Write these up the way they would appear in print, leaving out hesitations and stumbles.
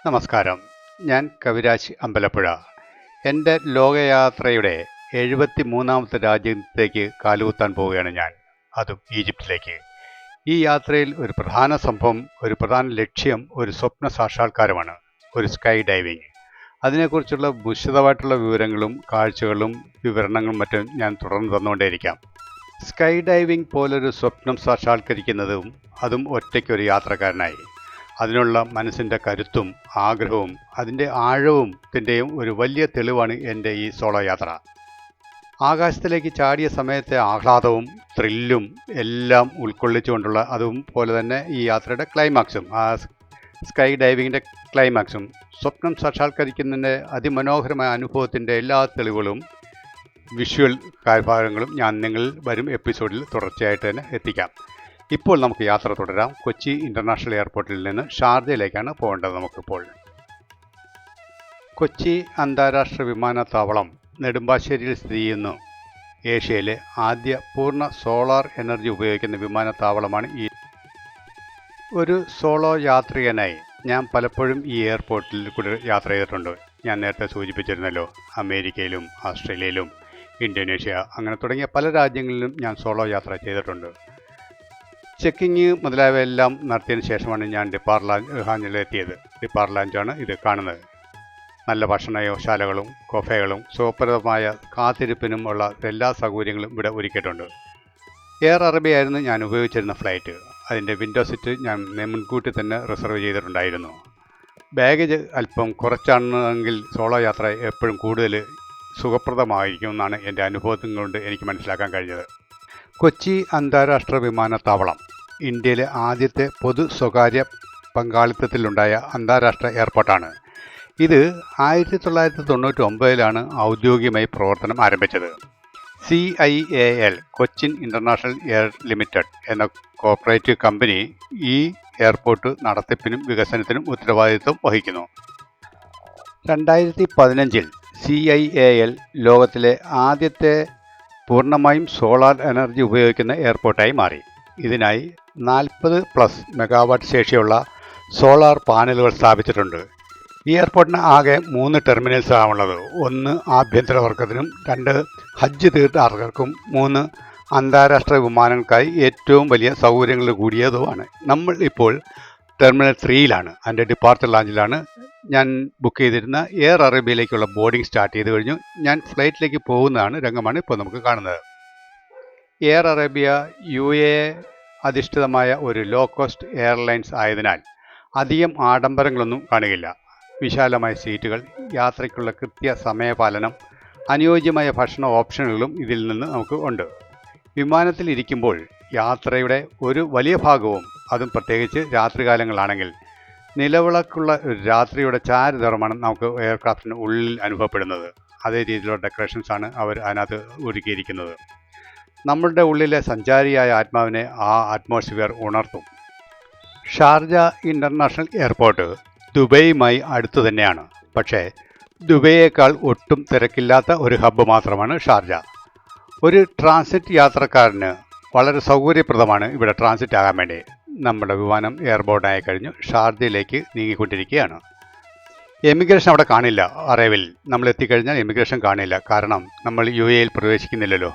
നമസ്കാരം. ഞാൻ കവിരാജ് അമ്പലപ്പുഴ. എൻ്റെ ലോകയാത്രയുടെ 73ാമത്തെ രാജ്യത്തേക്ക് കാലുകുത്താൻ പോവുകയാണ് ഞാൻ, അതും ഈജിപ്തിലേക്ക്. ഈ യാത്രയിൽ ഒരു പ്രധാന സംഭവം, ഒരു പ്രധാന ലക്ഷ്യം, ഒരു സ്വപ്ന സാക്ഷാത്കാരമാണ്, ഒരു സ്കൈ ഡൈവിങ്. അതിനെക്കുറിച്ചുള്ള വിശദമായിട്ടുള്ള വിവരങ്ങളും കാഴ്ചകളും വിവരണങ്ങളും മറ്റും ഞാൻ തുടർന്ന് തന്നുകൊണ്ടേയിരിക്കാം. സ്കൈ ഡൈവിംഗ് പോലൊരു സ്വപ്നം സാക്ഷാത്കരിക്കുന്നതും അതും ഒറ്റയ്ക്കൊരു യാത്രക്കാരനായി, അതിനുള്ള മനസ്സിൻ്റെ കരുത്തും ആഗ്രഹവും അതിൻ്റെ ആഴവും ഒരു വലിയ തെളിവാണ് എൻ്റെ ഈ സോളോ യാത്ര. ആകാശത്തിലേക്ക് ചാടിയ സമയത്തെ ആഹ്ലാദവും ത്രില്ലും എല്ലാം ഉൾക്കൊള്ളിച്ചുകൊണ്ടുള്ള, അതും പോലെ തന്നെ ഈ യാത്രയുടെ ക്ലൈമാക്സും, ആ സ്കൈ ഡൈവിങ്ങിൻ്റെ ക്ലൈമാക്സും, സ്വപ്നം സാക്ഷാത്കരിക്കുന്നതിൻ്റെ അതിമനോഹരമായ അനുഭവത്തിൻ്റെ എല്ലാ തെളിവുകളും വിഷ്വൽ കാര്യഭാഗങ്ങളും ഞാൻ വരും എപ്പിസോഡിൽ തുടർച്ചയായിട്ട് തന്നെ എത്തിക്കാം. ഇപ്പോൾ നമുക്ക് യാത്ര തുടരാം. കൊച്ചി ഇൻ്റർനാഷണൽ എയർപോർട്ടിൽ നിന്ന് ഷാർജയിലേക്കാണ് പോകേണ്ടത്. നമുക്കിപ്പോൾ കൊച്ചി അന്താരാഷ്ട്ര വിമാനത്താവളം നെടുമ്പാശ്ശേരിയിൽ സ്ഥിതി ചെയ്യുന്നു. ഏഷ്യയിലെ ആദ്യ പൂർണ്ണ സോളാർ എനർജി ഉപയോഗിക്കുന്ന വിമാനത്താവളമാണ് ഈ. ഒരു സോളോ യാത്രികനായി ഞാൻ പലപ്പോഴും ഈ എയർപോർട്ടിൽ കൂടി യാത്ര ചെയ്തിട്ടുണ്ട്. ഞാൻ നേരത്തെ സൂചിപ്പിച്ചിരുന്നല്ലോ, അമേരിക്കയിലും ഓസ്ട്രേലിയയിലും ഇന്തോനേഷ്യ അങ്ങനെ തുടങ്ങിയ പല രാജ്യങ്ങളിലും ഞാൻ സോളോ യാത്ര ചെയ്തിട്ടുണ്ട്. ചെക്കിങ് മുതലായവയെല്ലാം നടത്തിയതിന് ശേഷമാണ് ഞാൻ ഡിപ്പാർ ലാഞ്ചിലെത്തിയത്. ഡിപ്പാർ ലാഞ്ചാണ് ഇത് കാണുന്നത്. നല്ല ഭക്ഷണശാലകളും കൊഫേകളും സുഖപ്രദമായ കാത്തിരിപ്പിനും ഉള്ള എല്ലാ സൗകര്യങ്ങളും ഇവിടെ ഒരുക്കിയിട്ടുണ്ട്. എയർ അറേബ്യ ആയിരുന്നു ഞാൻ ഉപയോഗിച്ചിരുന്ന ഫ്ലൈറ്റ്. അതിൻ്റെ വിൻഡോ സീറ്റ് ഞാൻ മുൻകൂട്ടി തന്നെ റിസർവ് ചെയ്തിട്ടുണ്ടായിരുന്നു. ബാഗേജ് അല്പം കുറച്ചാണെങ്കിൽ സോളോ യാത്ര എപ്പോഴും കൂടുതൽ സുഖപ്രദമായിരിക്കും എന്നാണ് എൻ്റെ അനുഭവത്തിൽ കൊണ്ട് എനിക്ക് മനസ്സിലാക്കാൻ കഴിഞ്ഞത്. കൊച്ചി അന്താരാഷ്ട്ര വിമാനത്താവളം ഇന്ത്യയിലെ ആദ്യത്തെ പൊതു സ്വകാര്യ പങ്കാളിത്തത്തിലുണ്ടായ അന്താരാഷ്ട്ര എയർപോർട്ടാണ്. ഇത് 1999 ഔദ്യോഗികമായി പ്രവർത്തനം ആരംഭിച്ചത്. CIAL Cochin international air limited എന്ന കോർപ്പറേറ്റ് കമ്പനി ഈ എയർപോർട്ട് നടത്തിപ്പിനും വികസനത്തിനും ഉത്തരവാദിത്വം വഹിക്കുന്നു. 2015 CIAL ലോകത്തിലെ ആദ്യത്തെ പൂർണ്ണമായും സോളാർ എനർജി ഉപയോഗിക്കുന്ന എയർപോർട്ടായി മാറി. ഇതിനായി 40+ മെഗാവാട്ട് ശേഷിയുള്ള സോളാർ പാനലുകൾ സ്ഥാപിച്ചിട്ടുണ്ട്. ഈ എയർപോർട്ടിന് ആകെ 3 ടെർമിനൽസാണുള്ളത്. 1 ആഭ്യന്തരവർഗത്തിനും, 2 ഹജ്ജ് തീർത്ഥാടകർക്കും, 3 അന്താരാഷ്ട്ര വിമാനങ്ങൾക്കായി ഏറ്റവും വലിയ സൗകര്യങ്ങൾ കൂടിയതുമാണ്. നമ്മൾ ഇപ്പോൾ ടെർമിനൽ 3യിലാണ്. അതിൻ്റെ ഡിപ്പാർച്ചർ ലാഞ്ചിലാണ് ഞാൻ ബുക്ക് ചെയ്തിരുന്ന. എയർ അറേബ്യയിലേക്കുള്ള ബോർഡിംഗ് സ്റ്റാർട്ട് ചെയ്ത് കഴിഞ്ഞു. ഞാൻ ഫ്ലൈറ്റിലേക്ക് പോകുന്നതാണ് രംഗമാണ് ഇപ്പോൾ നമുക്ക് കാണുന്നത്. എയർ അറേബ്യ UAE അധിഷ്ഠിതമായ ഒരു ലോ കോസ്റ്റ് എയർലൈൻസ് ആയതിനാൽ അധികം ആഡംബരങ്ങളൊന്നും കാണുകയില്ല. വിശാലമായ സീറ്റുകൾ, യാത്രയ്ക്കുള്ള കൃത്യ സമയപാലനം, അനുയോജ്യമായ ഭക്ഷണ ഓപ്ഷനുകളും ഇതിൽ നിന്ന് നമുക്ക് ഉണ്ട്. വിമാനത്തിൽ ഇരിക്കുമ്പോൾ യാത്രയുടെ ഒരു വലിയ ഭാഗവും, അതും പ്രത്യേകിച്ച് രാത്രികാലങ്ങളാണെങ്കിൽ, നിലവിളക്കുള്ള ഒരു രാത്രിയുടെ ചാരുനിറമാണ് നമുക്ക് എയർക്രാഫ്റ്റിന് ഉള്ളിൽ അനുഭവപ്പെടുന്നത്. അതേ രീതിയിലുള്ള ഡെക്കറേഷൻസാണ് അവർ അതിനകത്ത് ഒരുക്കിയിരിക്കുന്നത്. നമ്മളുടെ ഉള്ളിലെ സഞ്ചാരിയായ ആത്മാവിനെ ആ അറ്റ്മോസ്ഫിയർ ഉണർത്തും. ഷാർജ ഇൻ്റർനാഷണൽ എയർപോർട്ട് ദുബൈയുമായി അടുത്തു തന്നെയാണ്. പക്ഷേ ദുബൈയേക്കാൾ ഒട്ടും തിരക്കില്ലാത്ത ഒരു ഹബ്ബ് മാത്രമാണ് ഷാർജ. ഒരു ട്രാൻസിറ്റ് യാത്രക്കാരന് വളരെ സൗകര്യപ്രദമാണ് ഇവിടെ ട്രാൻസിറ്റ് ആകാൻ വേണ്ടി. നമ്മുടെ വിമാനം എയർബോർഡായി കഴിഞ്ഞു ഷാർജയിലേക്ക് നീങ്ങിക്കൊണ്ടിരിക്കുകയാണ്. എമിഗ്രേഷൻ അവിടെ കാണില്ല. അറേവിൽ നമ്മൾ എത്തിക്കഴിഞ്ഞാൽ എമിഗ്രേഷൻ കാണില്ല. കാരണം നമ്മൾ UAEയിൽ പ്രവേശിക്കുന്നില്ലല്ലോ.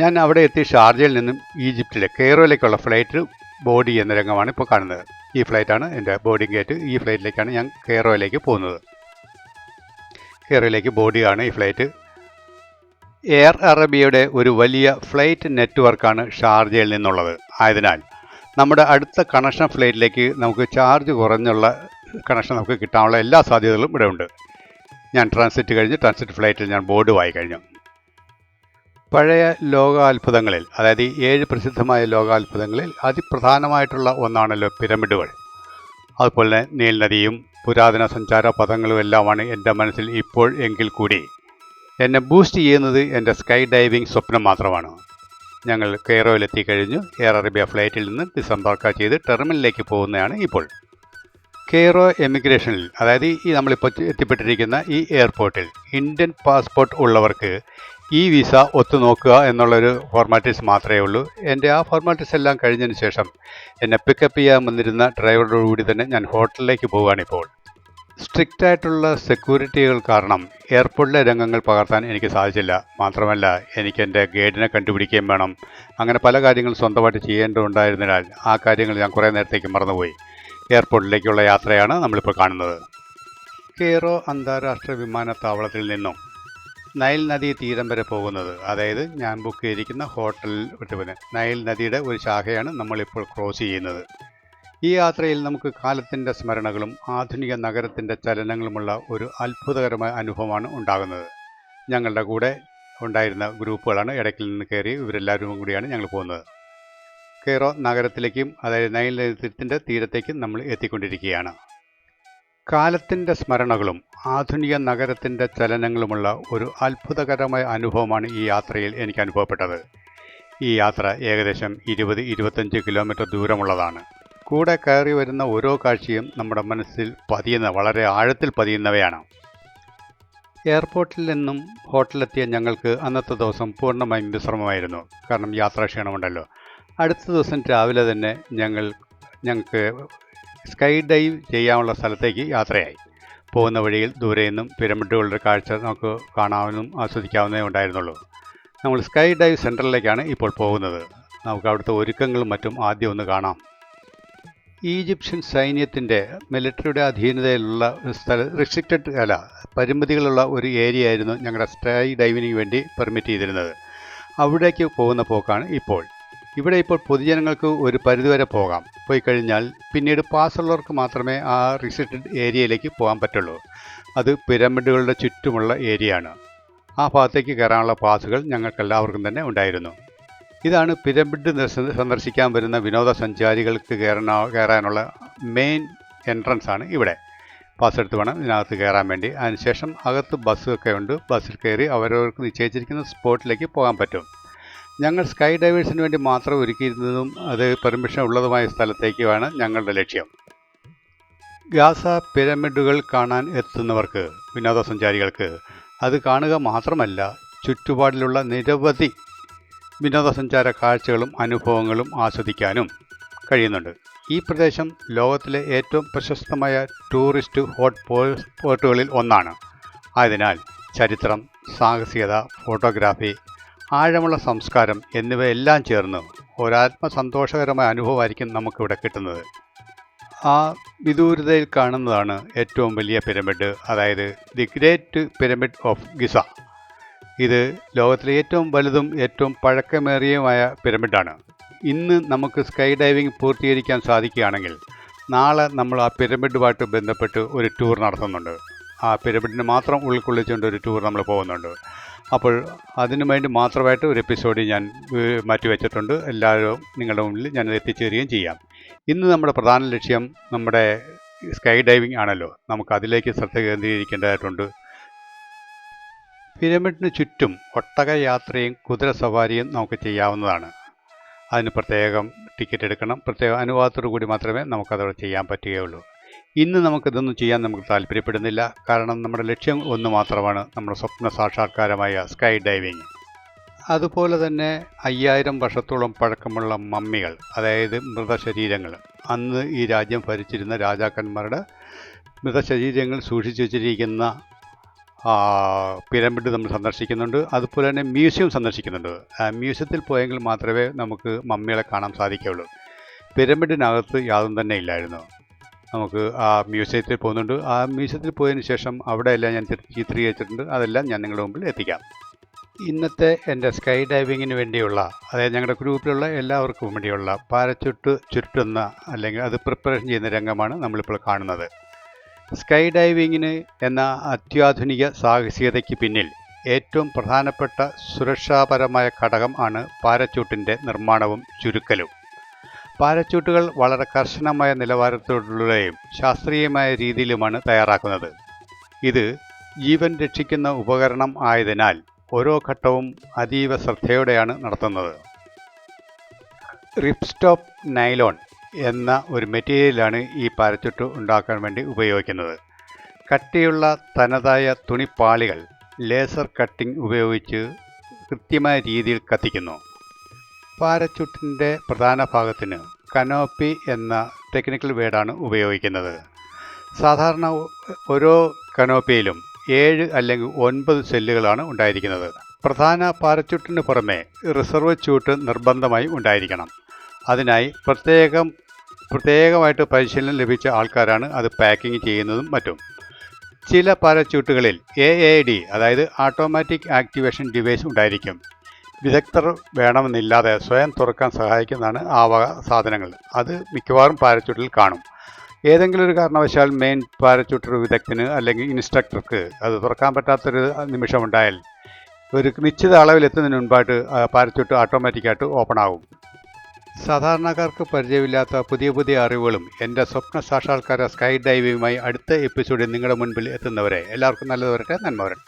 ഞാൻ അവിടെ എത്തി ഷാർജയിൽ നിന്നും ഈജിപ്തിലെ കെയ്റോയിലേക്കുള്ള ഫ്ലൈറ്റ് ബോർഡ് ചെയ്യുന്ന രംഗമാണ് ഇപ്പോൾ കാണുന്നത്. ഈ ഫ്ലൈറ്റാണ് എൻ്റെ ബോർഡിംഗ് ഗേറ്റ്. ഈ ഫ്ലൈറ്റിലേക്കാണ് ഞാൻ കെയ്റോയിലേക്ക് പോകുന്നത്. കെയ്റോയിലേക്ക് ബോർഡ് ചെയ്യുകയാണ് ഈ ഫ്ലൈറ്റ്. എയർ അറേബ്യയുടെ ഒരു വലിയ ഫ്ലൈറ്റ് നെറ്റ്വർക്കാണ് ഷാർജയിൽ നിന്നുള്ളത്. ആയതിനാൽ നമ്മുടെ അടുത്ത കണക്ഷൻ ഫ്ലൈറ്റിലേക്ക് നമുക്ക് ചാർജ് കുറഞ്ഞുള്ള കണക്ഷൻ നമുക്ക് കിട്ടാനുള്ള എല്ലാ സാധ്യതകളും ഇവിടെ ഉണ്ട്. ഞാൻ ട്രാൻസിറ്റ് കഴിഞ്ഞ് ട്രാൻസിറ്റ് ഫ്ലൈറ്റിൽ ഞാൻ ബോർഡുമായി കഴിഞ്ഞു. പഴയ ലോകാത്ഭുതങ്ങളിൽ, അതായത് 7 പ്രസിദ്ധമായ ലോകാത്ഭുതങ്ങളിൽ അതിപ്രധാനമായിട്ടുള്ള ഒന്നാണല്ലോ പിരമിഡുകൾ. അതുപോലെ നീൽനദിയും പുരാതന സഞ്ചാര പദങ്ങളും എല്ലാമാണ് എൻ്റെ മനസ്സിൽ ഇപ്പോൾ. എങ്കിൽ കൂടി എന്നെ ബൂസ്റ്റ് ചെയ്യുന്നത് എൻ്റെ സ്കൈ ഡൈവിംഗ് സ്വപ്നം മാത്രമാണ്. ഞങ്ങൾ കെയ്റോയിലെത്തിക്കഴിഞ്ഞു. എയർ അറേബ്യ ഫ്ലൈറ്റിൽ നിന്ന് ഡിസംബർക്ക ചെയ്ത് ടെർമിനലിലേക്ക് പോകുന്നതാണ് ഇപ്പോൾ. കെയ്റോ എമിഗ്രേഷനിൽ, അതായത് ഈ നമ്മളിപ്പോൾ എത്തിപ്പെട്ടിരിക്കുന്ന ഈ എയർപോർട്ടിൽ ഇന്ത്യൻ പാസ്പോർട്ട് ഉള്ളവർക്ക് ഈ വിസ ഒത്തുനോക്കുക എന്നുള്ളൊരു ഫോർമാലിറ്റീസ് മാത്രമേ ഉള്ളൂ. എൻ്റെ ആ ഫോർമാലിറ്റീസ് എല്ലാം കഴിഞ്ഞതിന് ശേഷം എന്നെ പിക്കപ്പ് ചെയ്യാൻ വന്നിരുന്ന ഡ്രൈവറോടുകൂടി തന്നെ ഞാൻ ഹോട്ടലിലേക്ക് പോവുകയാണിപ്പോൾ. സ്ട്രിക്റ്റ് ആയിട്ടുള്ള സെക്യൂരിറ്റികൾ കാരണം എയർപോർട്ടിലെ രംഗങ്ങൾ പകർത്താൻ എനിക്ക് സാധിച്ചില്ല. മാത്രമല്ല എനിക്ക് എൻ്റെ ഗൈഡിനെ കണ്ടുപിടിക്കുകയും വേണം. അങ്ങനെ പല കാര്യങ്ങളും സ്വന്തമായിട്ട് ചെയ്യേണ്ടതുണ്ടായിരുന്നതിനാൽ ആ കാര്യങ്ങൾ ഞാൻ കുറേ നേരത്തേക്ക് മറന്നുപോയി. എയർപോർട്ടിലേക്കുള്ള യാത്രയാണ് നമ്മളിപ്പോൾ കാണുന്നത്. കെയ്റോ അന്താരാഷ്ട്ര വിമാനത്താവളത്തിൽ നിന്നും നൈൽ നദി തീരം വരെ പോകുന്നത്, അതായത് ഞാൻ ബുക്ക് ചെയ്തിരിക്കുന്ന ഹോട്ടലിൽ വിട്ടുപിന്നെ നൈൽ നദിയുടെ ഒരു ശാഖയാണ് നമ്മളിപ്പോൾ ക്രോസ് ചെയ്യുന്നത്. ഈ യാത്രയിൽ നമുക്ക് കാലത്തിൻ്റെ സ്മരണകളും ആധുനിക നഗരത്തിൻ്റെ ചലനങ്ങളുമുള്ള ഒരു അത്ഭുതകരമായ അനുഭവമാണ് ഉണ്ടാകുന്നത്. ഞങ്ങളുടെ കൂടെ ഉണ്ടായിരുന്ന ഗ്രൂപ്പുകളാണ് ഇടയ്ക്കിൽ നിന്ന് കയറി ഇവരെല്ലാവരും കൂടിയാണ് ഞങ്ങൾ പോകുന്നത്. കെയ്റോ നഗരത്തിലേക്കും അതായത് നൈൽ നദീരത്തിൻ്റെ തീരത്തേക്കും നമ്മൾ എത്തിക്കൊണ്ടിരിക്കുകയാണ്. കാലത്തിൻ്റെ സ്മരണകളും ആധുനിക നഗരത്തിൻ്റെ ചലനങ്ങളുമുള്ള ഒരു അത്ഭുതകരമായ അനുഭവമാണ് ഈ യാത്രയിൽ എനിക്ക് അനുഭവപ്പെട്ടത്. ഈ യാത്ര ഏകദേശം 20-25 കിലോമീറ്റർ ദൂരമുള്ളതാണ്. കൂടെ കയറി വരുന്ന ഓരോ കാഴ്ചയും നമ്മുടെ മനസ്സിൽ വളരെ ആഴത്തിൽ പതിയുന്നവയാണ്. എയർപോർട്ടിൽ നിന്നും ഹോട്ടലിലെത്തിയ ഞങ്ങൾക്ക് അന്നത്തെ ദിവസം പൂർണ്ണമായും വിശ്രമമായിരുന്നു. കാരണം യാത്രാക്ഷീണമുണ്ടല്ലോ. അടുത്ത ദിവസം രാവിലെ തന്നെ ഞങ്ങൾക്ക് സ്കൈ ഡൈവ് ചെയ്യാനുള്ള സ്ഥലത്തേക്ക് യാത്രയായി. പോകുന്ന വഴിയിൽ ദൂരെ നിന്നും പിരമിഡുകളുടെ കാഴ്ച നമുക്ക് കാണാവുന്നതും ആസ്വദിക്കാവുന്നതേ ഉണ്ടായിരുന്നുള്ളൂ. നമ്മൾ സ്കൈ ഡൈവ് സെൻറ്ററിലേക്കാണ് ഇപ്പോൾ പോകുന്നത്. നമുക്ക് അവിടുത്തെ ഒരുക്കങ്ങളും മറ്റും ആദ്യം ഒന്ന് കാണാം. ഈജിപ്ഷ്യൻ സൈന്യത്തിൻ്റെ മിലിറ്ററിയുടെ അധീനതയിലുള്ള പരിമിതികളുള്ള ഒരു ഏരിയ ആയിരുന്നു ഞങ്ങളുടെ സ്കൈ ഡൈവിന് വേണ്ടി പെർമിറ്റ് ചെയ്തിരുന്നത്. അവിടേക്ക് പോകുന്ന പോക്കാണ് ഇപ്പോൾ. ഇവിടെ ഇപ്പോൾ പൊതുജനങ്ങൾക്ക് ഒരു പരിധിവരെ പോയി കഴിഞ്ഞാൽ പിന്നീട് പാസ്സുള്ളവർക്ക് മാത്രമേ ആ റിസ്ട്രിക്റ്റഡ് ഏരിയയിലേക്ക് പോകാൻ പറ്റുള്ളൂ. അത് പിരമിഡുകളുടെ ചുറ്റുമുള്ള ഏരിയയാണ്. ആ ഭാഗത്തേക്ക് കയറാനുള്ള പാസുകൾ ഞങ്ങൾക്കെല്ലാവർക്കും തന്നെ ഉണ്ടായിരുന്നു. ഇതാണ് പിരമിഡ് സന്ദർശിക്കാൻ വരുന്ന വിനോദസഞ്ചാരികൾക്ക് കയറാനുള്ള മെയിൻ എൻട്രൻസ് ആണ് ഇവിടെ. പാസ് എടുത്ത് വേണം ഇതിനകത്ത് കയറാൻ വേണ്ടി. അതിനുശേഷം അകത്ത് ബസ്സൊക്കെ ഉണ്ട്. ബസ്സിൽ കയറി അവരവർക്ക് നിശ്ചയിച്ചിരിക്കുന്ന സ്പോട്ടിലേക്ക് പോകാൻ പറ്റും. ഞങ്ങൾ സ്കൈ ഡൈവേഴ്സിന് വേണ്ടി മാത്രം ഒരുക്കിയിരുന്നതും അത് പെർമിഷൻ ഉള്ളതുമായ സ്ഥലത്തേക്കുമാണ് ഞങ്ങളുടെ ലക്ഷ്യം. ഗാസ പിരമിഡുകൾ കാണാൻ എത്തുന്നവർക്ക്, വിനോദസഞ്ചാരികൾക്ക് അത് കാണുക മാത്രമല്ല ചുറ്റുപാടിലുള്ള നിരവധി വിനോദസഞ്ചാര കാഴ്ചകളും അനുഭവങ്ങളും ആസ്വദിക്കാനും കഴിയുന്നുണ്ട്. ഈ പ്രദേശം ലോകത്തിലെ ഏറ്റവും പ്രശസ്തമായ ടൂറിസ്റ്റ് ഹോട്ട്സ്പോട്ടുകളിൽ ഒന്നാണ്. ആയതിനാൽ ചരിത്രം, സാഹസികത, ഫോട്ടോഗ്രാഫി, ആഴമുള്ള സംസ്കാരം എന്നിവയെല്ലാം ചേർന്ന് ഒരാത്മസന്തോഷകരമായ അനുഭവമായിരിക്കും നമുക്കിവിടെ കിട്ടുന്നത്. ആ വിദൂരതയിൽ കാണുന്നതാണ് ഏറ്റവും വലിയ പിരമിഡ്, അതായത് the great pyramid of Giza. ഇത് ലോകത്തിലെ ഏറ്റവും വലുതും ഏറ്റവും പഴക്കമേറിയതുമായ പിരമിഡാണ്. ഇന്ന് നമുക്ക് സ്കൈ ഡൈവിംഗ് പൂർത്തീകരിക്കാൻ സാധിക്കുകയാണെങ്കിൽ നാളെ നമ്മൾ ആ പിരമിഡുമായിട്ട് ബന്ധപ്പെട്ട് ഒരു ടൂർ നടത്തുന്നുണ്ട്. ആ പിരമിഡിന് മാത്രം ഉൾക്കൊള്ളിച്ചുകൊണ്ട് ഒരു ടൂർ നമ്മൾ പോകുന്നുണ്ട്. അപ്പോൾ അതിനു വേണ്ടി മാത്രമായിട്ട് ഒരു എപ്പിസോഡ് ഞാൻ മാറ്റിവെച്ചിട്ടുണ്ട്. എല്ലാവരും നിങ്ങളുടെ മുന്നിൽ ഞാൻ എത്തിച്ചേരുകയും ചെയ്യാം. ഇന്ന് നമ്മുടെ പ്രധാന ലക്ഷ്യം നമ്മുടെ സ്കൈ ഡൈവിംഗ് ആണല്ലോ. നമുക്ക് അതിലേക്ക് ശ്രദ്ധ കേന്ദ്രീകരിക്കേണ്ടതായിട്ടുണ്ട്. പിരമിഡിന് ചുറ്റും ഒട്ടക യാത്രയും കുതിര സവാരിയും നമുക്ക് ചെയ്യാവുന്നതാണ്. അതിന് പ്രത്യേകം ടിക്കറ്റ് എടുക്കണം. പ്രത്യേക അനുവാദത്തോടു കൂടി മാത്രമേ നമുക്കതവിടെ ചെയ്യാൻ പറ്റുകയുള്ളൂ. ഇന്ന് നമുക്കിതൊന്നും ചെയ്യാൻ നമുക്ക് താല്പര്യപ്പെടുന്നില്ല. കാരണം നമ്മുടെ ലക്ഷ്യം ഒന്ന് മാത്രമാണ്, നമ്മുടെ സ്വപ്ന സാക്ഷാത്കാരമായ സ്കൈ ഡൈവിങ്. അതുപോലെ തന്നെ 5000 വർഷത്തോളം പഴക്കമുള്ള മമ്മികൾ, അതായത് മൃതശരീരങ്ങൾ, അന്ന് ഈ രാജ്യം ഭരിച്ചിരുന്ന രാജാക്കന്മാരുടെ മൃതശരീരങ്ങൾ സൂക്ഷിച്ചു വച്ചിരിക്കുന്ന പിരമിഡ് നമ്മൾ സന്ദർശിക്കുന്നുണ്ട്. അതുപോലെ തന്നെ മ്യൂസിയം സന്ദർശിക്കുന്നുണ്ട്. മ്യൂസിയത്തിൽ പോയെങ്കിൽ മാത്രമേ നമുക്ക് മമ്മികളെ കാണാൻ സാധിക്കുകയുള്ളൂ. പിരമിഡിനകത്ത് യാതൊന്നും തന്നെ ഇല്ലായിരുന്നു. നമുക്ക് ആ മ്യൂസിയത്തിൽ പോകുന്നുണ്ട്. ആ മ്യൂസിയത്തിൽ പോയതിന് ശേഷം അവിടെയെല്ലാം ഞാൻ ചിത്രീകരിച്ചിട്ടുണ്ട്. അതെല്ലാം ഞാൻ നിങ്ങളുടെ മുമ്പിൽ എത്തിക്കാം. ഇന്നത്തെ എൻ്റെ സ്കൈ ഡൈവിങ്ങിന് വേണ്ടിയുള്ള, അതായത് ഞങ്ങളുടെ ഗ്രൂപ്പിലുള്ള എല്ലാവർക്കും വേണ്ടിയുള്ള പാരച്യൂട്ട് ചുരുട്ടുന്ന അല്ലെങ്കിൽ അത് പ്രിപ്പറേഷൻ ചെയ്യുന്ന രംഗമാണ് നമ്മളിപ്പോൾ കാണുന്നത്. സ്കൈ ഡൈവിങ്ങിന് എന്ന അത്യാധുനിക സാഹസികതയ്ക്ക് പിന്നിൽ ഏറ്റവും പ്രധാനപ്പെട്ട സുരക്ഷാപരമായ ഘടകം ആണ് പാരച്യൂട്ടിൻ്റെ നിർമ്മാണവും ചുരുക്കലും. പാരച്യൂട്ടുകൾ വളരെ കർശനമായ നിലവാരത്തോടുള്ളതും ശാസ്ത്രീയമായ രീതിയിലുമാണ് തയ്യാറാക്കുന്നത്. ഇത് ജീവൻ രക്ഷിക്കുന്ന ഉപകരണം ആയതിനാൽ ഓരോ ഘട്ടവും അതീവ ശ്രദ്ധയോടെയാണ് നടത്തുന്നത്. റിപ്സ്റ്റോപ്പ് നൈലോൺ എന്ന ഒരു മെറ്റീരിയലാണ് ഈ പാരച്യൂട്ട് ഉണ്ടാക്കാൻ വേണ്ടി ഉപയോഗിക്കുന്നത്. കട്ടിയുള്ള തനതായ തുണിപ്പാളികൾ ലേസർ കട്ടിംഗ് ഉപയോഗിച്ച് കൃത്യമായ രീതിയിൽ കത്തിക്കുന്നു. പാരച്യൂട്ടിൻ്റെ പ്രധാന ഭാഗത്തിന് കനോപ്പി എന്ന ടെക്നിക്കൽ വേർഡാണ് ഉപയോഗിക്കുന്നത്. സാധാരണ ഓരോ കനോപ്പിയിലും 7 അല്ലെങ്കിൽ 9 സെല്ലുകളാണ് ഉണ്ടായിരിക്കുന്നത്. പ്രധാന പാരച്യൂട്ടിന് പുറമെ റിസർവ് ച്യൂട്ട് നിർബന്ധമായും ഉണ്ടായിരിക്കണം. അതിനായി പ്രത്യേകമായിട്ട് പരിശീലനം ലഭിച്ച ആൾക്കാരാണ് അത് പാക്കിംഗ് ചെയ്യുന്നതും മറ്റും. ചില പാരച്യൂട്ടുകളിൽ AAD അതായത് ഓട്ടോമാറ്റിക് ആക്ടിവേഷൻ ഡിവൈസ് ഉണ്ടായിരിക്കും. വിദഗ്ധർ വേണമെന്നില്ലാതെ സ്വയം തുറക്കാൻ സഹായിക്കുന്നതാണ് ആ വക സാധനങ്ങൾ. അത് മിക്കവാറും പാരച്യൂട്ടിൽ കാണും. ഏതെങ്കിലും ഒരു കാരണവശാൽ മെയിൻ പാരച്യൂട്ടർ വിദഗ്ധന് അല്ലെങ്കിൽ ഇൻസ്ട്രക്ടർക്ക് അത് തുറക്കാൻ പറ്റാത്തൊരു നിമിഷമുണ്ടായാൽ ഒരു നിശ്ചിത അളവിലെത്തുന്നതിന് മുൻപായിട്ട് പാരച്യൂട്ട് ഓട്ടോമാറ്റിക്കായിട്ട് ഓപ്പൺ ആകും. സാധാരണക്കാർക്ക് പരിചയമില്ലാത്ത പുതിയ അറിവുകളും എൻ്റെ സ്വപ്ന സാക്ഷാത്കാര സ്കൈ ഡൈവിങ്ങുമായി അടുത്ത എപ്പിസോഡിൽ നിങ്ങളുടെ മുൻപിൽ എത്തുന്നവരെ എല്ലാവർക്കും നല്ലത് വരട്ടെ, നന്മ വരട്ടെ.